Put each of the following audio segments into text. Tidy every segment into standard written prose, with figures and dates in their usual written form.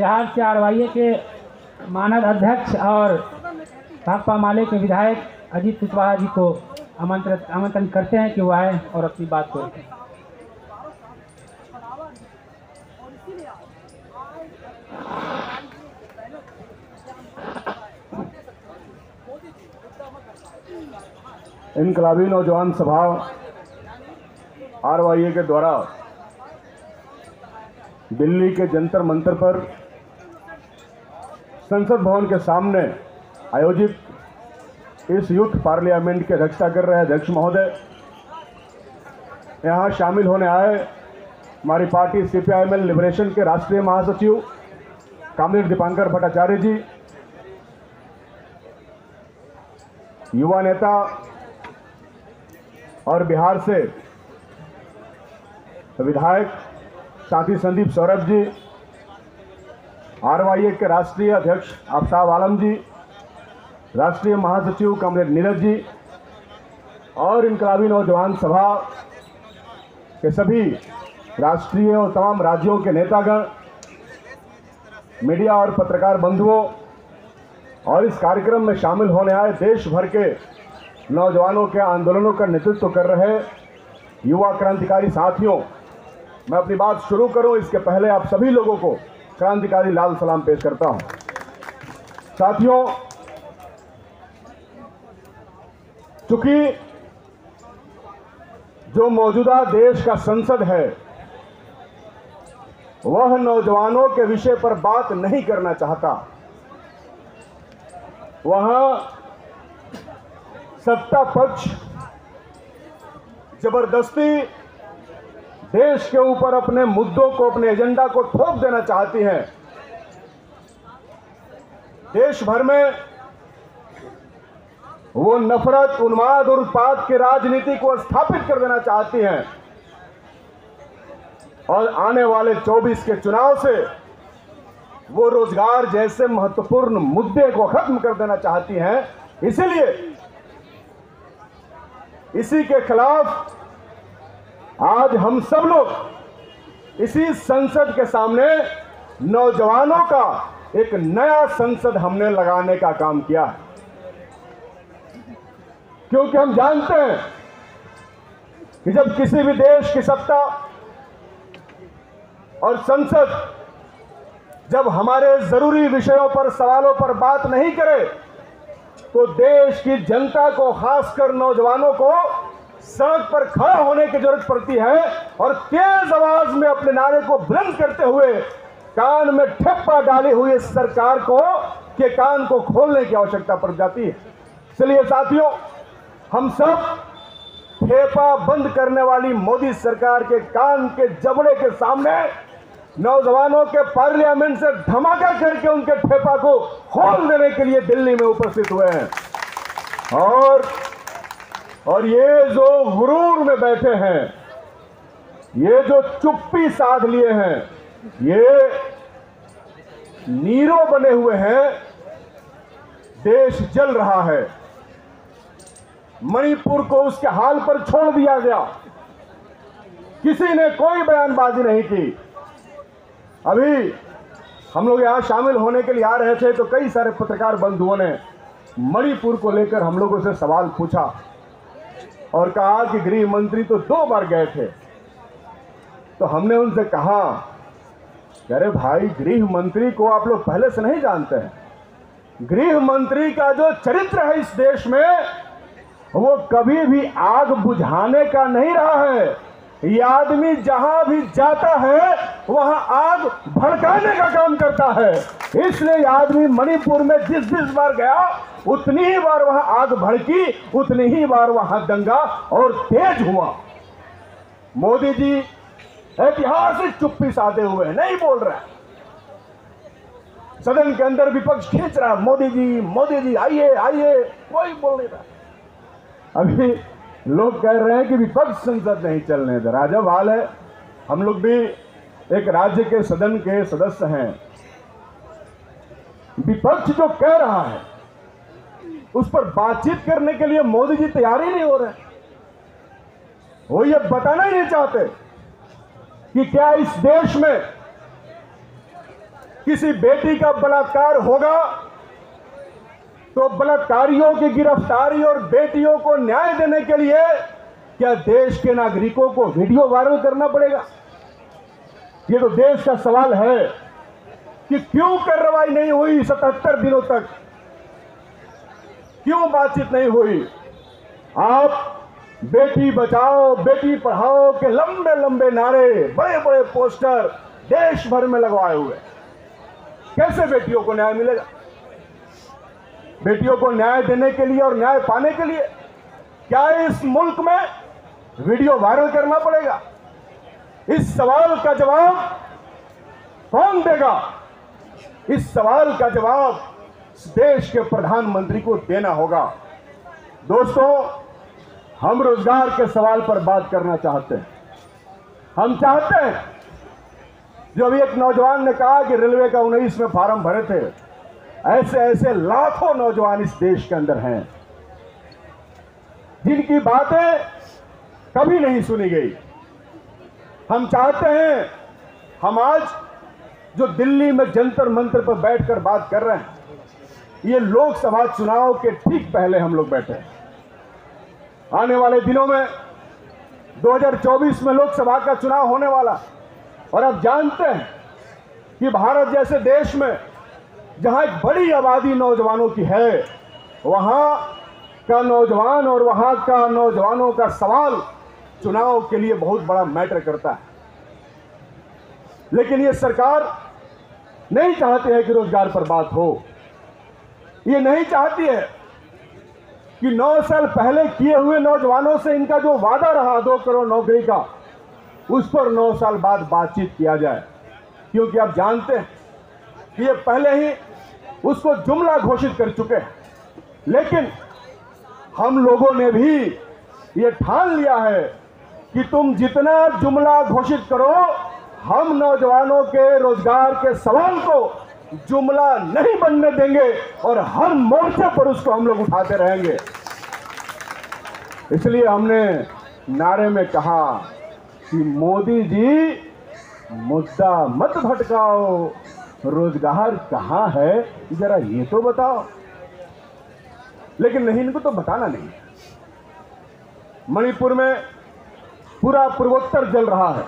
बिहार से आरवाईए के मानद अध्यक्ष और भाकपा माले के विधायक अजीत कुशवाहा जी को आमंत्रण करते हैं कि वो आए और अपनी बात को रखें। इनकलाबी नौजवान सभा आरवाईए के द्वारा दिल्ली के जंतर मंतर पर संसद भवन के सामने आयोजित इस यूथ पार्लियामेंट की अध्यक्षता कर रहे अध्यक्ष महोदय, यहां शामिल होने आए हमारी पार्टी सीपीआईएमएल लिबरेशन के राष्ट्रीय महासचिव कॉमरेड दीपांकर भट्टाचार्य जी, युवा नेता और बिहार से विधायक साथी संदीप सौरभ जी, आरवाईए के राष्ट्रीय अध्यक्ष आफ्ताब आलम जी, राष्ट्रीय महासचिव कॉमरेड नीरज जी और इनकलाबी नौजवान सभा के सभी राष्ट्रीय और तमाम राज्यों के नेतागण, मीडिया और पत्रकार बंधुओं और इस कार्यक्रम में शामिल होने आए देश भर के नौजवानों के आंदोलनों का नेतृत्व कर रहे युवा क्रांतिकारी साथियों, मैं अपनी बात शुरू करूं इसके पहले आप सभी लोगों को क्रांतिकारी लाल सलाम पेश करता हूं। साथियों, चूंकि जो मौजूदा देश का संसद है वह नौजवानों के विषय पर बात नहीं करना चाहता, वहां सत्ता पक्ष जबरदस्ती देश के ऊपर अपने मुद्दों को, अपने एजेंडा को थोप देना चाहती हैं। देश भर में वो नफरत, उन्माद और उत्पाद की राजनीति को स्थापित कर देना चाहती हैं और आने वाले 24 के चुनाव से वो रोजगार जैसे महत्वपूर्ण मुद्दे को खत्म कर देना चाहती हैं। इसीलिए इसी के खिलाफ आज हम सब लोग इसी संसद के सामने नौजवानों का एक नया संसद हमने लगाने का काम किया है, क्योंकि हम जानते हैं कि जब किसी भी देश की सत्ता और संसद जब हमारे जरूरी विषयों पर, सवालों पर बात नहीं करे तो देश की जनता को, खासकर नौजवानों को सड़क पर खड़ा होने की जरूरत पड़ती है और तेज आवाज में अपने नारे को बुलंद करते हुए कान में ठप्पा डाली हुई सरकार को के कान को खोलने की आवश्यकता पड़ जाती है। इसलिए साथियों, हम सब ठेपा बंद करने वाली मोदी सरकार के कान के जबड़े के सामने नौजवानों के पार्लियामेंट से धमाका करके उनके ठेपा को खोल देने के लिए दिल्ली में उपस्थित हुए हैं। और ये जो गुरूर में बैठे हैं, ये जो चुप्पी साध लिए हैं, ये नीरो बने हुए हैं। देश जल रहा है, मणिपुर को उसके हाल पर छोड़ दिया गया, किसी ने कोई बयानबाजी नहीं की। अभी हम लोग यहां शामिल होने के लिए आ रहे थे तो कई सारे पत्रकार बंधुओं ने मणिपुर को लेकर हम लोगों से सवाल पूछा और कहा कि गृह मंत्री तो 2 बार गए थे। तो हमने उनसे कहा, अरे भाई, गृह मंत्री को आप लोग पहले से नहीं जानते हैं। गृह मंत्री का जो चरित्र है इस देश में, वो कभी भी आग बुझाने का नहीं रहा है। ये आदमी जहां भी जाता है वहां आग भड़काने का काम करता है। इसलिए ये आदमी मणिपुर में जिस बार गया उतनी ही बार वहां आग भड़की, उतनी ही बार वहां दंगा और तेज हुआ। मोदी जी ऐतिहासिक चुप्पी साधे हुए नहीं बोल रहे। सदन के अंदर विपक्ष खींच रहा है, मोदी जी आइए आइए, कोई बोल नहीं रहा। अभी लोग कह रहे हैं कि विपक्ष संसद नहीं चलने दे। राजब हाल है, हम लोग भी एक राज्य के सदन के सदस्य हैं। विपक्ष जो कह रहा है उस पर बातचीत करने के लिए मोदी जी तैयार ही नहीं हो रहे। वो ये बताना ही नहीं चाहते कि क्या इस देश में किसी बेटी का बलात्कार होगा तो बलात्कारियों की गिरफ्तारी और बेटियों को न्याय देने के लिए क्या देश के नागरिकों को वीडियो वायरल करना पड़ेगा? ये तो देश का सवाल है कि क्यों कार्रवाई नहीं हुई 77 दिनों तक, क्यों बातचीत नहीं हुई? आप बेटी बचाओ बेटी पढ़ाओ के लंबे लंबे नारे, बड़े बड़े पोस्टर देश भर में लगवाए हुए, कैसे बेटियों को न्याय मिलेगा? बेटियों को न्याय देने के लिए और न्याय पाने के लिए क्या इस मुल्क में वीडियो वायरल करना पड़ेगा? इस सवाल का जवाब कौन देगा? इस सवाल का जवाब देश के प्रधानमंत्री को देना होगा। दोस्तों, हम रोजगार के सवाल पर बात करना चाहते हैं। हम चाहते हैं, जो अभी एक नौजवान ने कहा कि रेलवे का 19 में फार्म भरे थे, ऐसे ऐसे लाखों नौजवान इस देश के अंदर हैं जिनकी बातें कभी नहीं सुनी गई। हम चाहते हैं, हम आज जो दिल्ली में जंतर मंतर पर बैठकर बात कर रहे हैं, ये लोकसभा चुनाव के ठीक पहले हम लोग बैठे हैं। आने वाले दिनों में 2024 में लोकसभा का चुनाव होने वाला, और आप जानते हैं कि भारत जैसे देश में जहां एक बड़ी आबादी नौजवानों की है, वहां का नौजवान और वहां का नौजवानों का सवाल चुनाव के लिए बहुत बड़ा मैटर करता है। लेकिन ये सरकार नहीं चाहती है कि रोजगार पर बात हो। ये नहीं चाहती है कि 9 साल पहले किए हुए नौजवानों से इनका जो वादा रहा 2 करोड़ नौकरी का, उस पर 9 साल बाद बातचीत किया जाए, क्योंकि आप जानते हैं कि ये पहले ही उसको जुमला घोषित कर चुके हैं। लेकिन हम लोगों ने भी ये ठान लिया है कि तुम जितना जुमला घोषित करो, हम नौजवानों के रोजगार के सवाल को जुमला नहीं बनने देंगे और हर मोर्चे पर उसको हम लोग उठाते रहेंगे। इसलिए हमने नारे में कहा कि मोदी जी मुद्दा मत भटकाओ, रोजगार कहां है जरा ये तो बताओ। लेकिन नहीं, इनको तो बताना नहीं। मणिपुर में पूरा पूर्वोत्तर जल रहा है,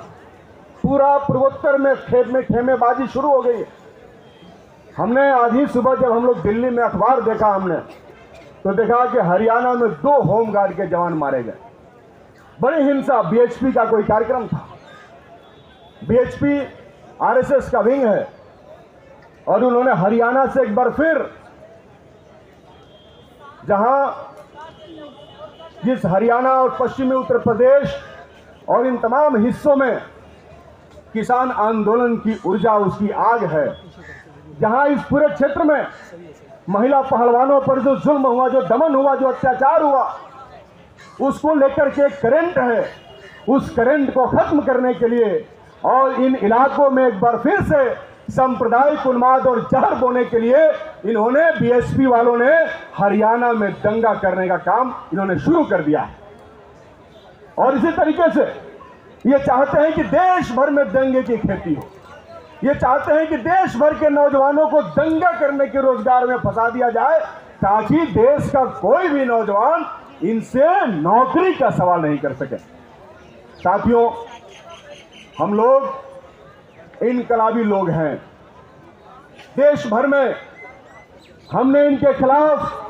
पूरा पूर्वोत्तर में खेमेबाजी शुरू हो गई है। हमने आज ही सुबह जब हम लोग दिल्ली में अखबार देखा, हमने तो देखा कि हरियाणा में 2 होमगार्ड के जवान मारे गए। बड़ी हिंसा, बीएचपी का कोई कार्यक्रम था। बीएचपी आरएसएस का विंग है और उन्होंने हरियाणा से एक बार फिर, जहां जिस हरियाणा और पश्चिमी उत्तर प्रदेश और इन तमाम हिस्सों में किसान आंदोलन की ऊर्जा, उसकी आग है, जहां इस पूरे क्षेत्र में महिला पहलवानों पर जो जुल्म हुआ, जो दमन हुआ, जो अत्याचार हुआ, उसको लेकर के करंट है। उस करंट को खत्म करने के लिए और इन इलाकों में एक बार फिर से सांप्रदायिक उन्माद और जहर बोने के लिए इन्होंने, बीएसपी वालों ने हरियाणा में दंगा करने का काम इन्होंने शुरू कर दिया है। और इसी तरीके से ये चाहते हैं कि देश भर में दंगे की खेती हो। ये चाहते हैं कि देश भर के नौजवानों को दंगा करने के रोजगार में फंसा दिया जाए, ताकि देश का कोई भी नौजवान इनसे नौकरी का सवाल नहीं कर सके। साथियों, हम लोग इनकलाबी लोग हैं। देश भर में हमने इनके खिलाफ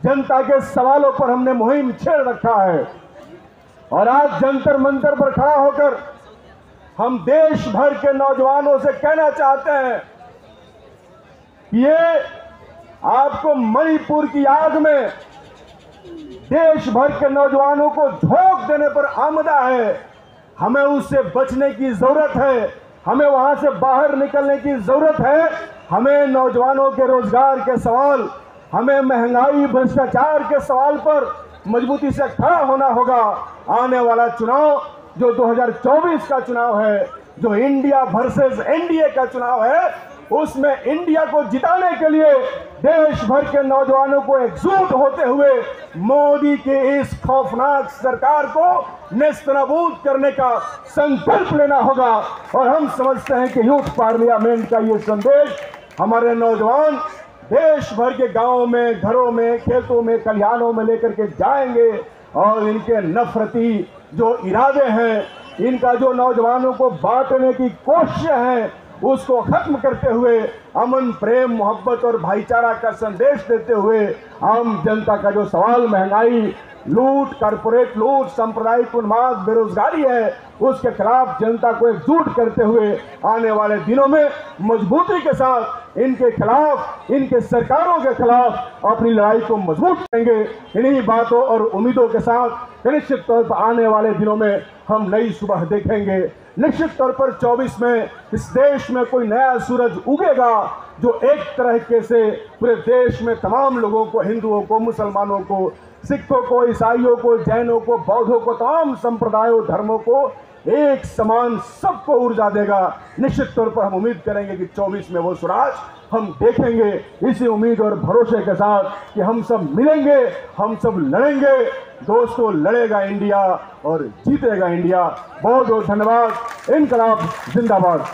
जनता के सवालों पर हमने मुहिम छेड़ रखा है, और आज जंतर मंतर पर खड़ा होकर हम देश भर के नौजवानों से कहना चाहते हैं, ये आपको मणिपुर की आग में देश भर के नौजवानों को झोंक देने पर आमदा है। हमें उससे बचने की जरूरत है, हमें वहां से बाहर निकलने की जरूरत है। हमें नौजवानों के रोजगार के सवाल, हमें महंगाई भ्रष्टाचार के सवाल पर मजबूती से खड़ा होना होगा। आने वाला चुनाव जो 2024 का चुनाव है, जो इंडिया वर्सेस एनडीए का चुनाव है, उसमें इंडिया को जिताने के लिए देश भर के नौजवानों को एकजुट होते हुए मोदी की इस खौफनाक सरकार को नेस्तनाबूद करने का संकल्प लेना होगा। और हम समझते हैं कि यूथ पार्लियामेंट का ये संदेश हमारे नौजवान देश भर के गांवों में, घरों में, खेतों में, खलिहानों में लेकर के जाएंगे और इनके नफरती जो इरादे हैं, इनका जो नौजवानों को बांटने की कोशिश है, उसको खत्म करते हुए अमन, प्रेम, मोहब्बत और भाईचारा का संदेश देते हुए आम जनता का जो सवाल महंगाई, लूट, कारपोरेट लूट, सांप्रदायिक उन्माद, बेरोजगारी है, उसके खिलाफ जनता को एकजुट करते हुए आने वाले दिनों में मजबूती के साथ इनके खिलाफ, इनके सरकारों के खिलाफ अपनी लड़ाई को मजबूत करेंगे। इन्हीं बातों और उम्मीदों के साथ निश्चित तौर पर आने वाले दिनों में हम नई सुबह देखेंगे। निश्चित तौर पर 24 में इस देश में कोई नया सूरज उगेगा जो एक तरीके से पूरे देश में तमाम लोगों को, हिंदुओं को, मुसलमानों को, सिखों को, ईसाइयों को, जैनों को, बौद्धों को, तमाम संप्रदायों, धर्मों को एक समान सबको ऊर्जा देगा। निश्चित तौर पर हम उम्मीद करेंगे कि 24 में वो स्वराज हम देखेंगे। इसी उम्मीद और भरोसे के साथ कि हम सब मिलेंगे, हम सब लड़ेंगे। दोस्तों, लड़ेगा इंडिया और जीतेगा इंडिया। बहुत बहुत धन्यवाद। इनकलाब जिंदाबाद।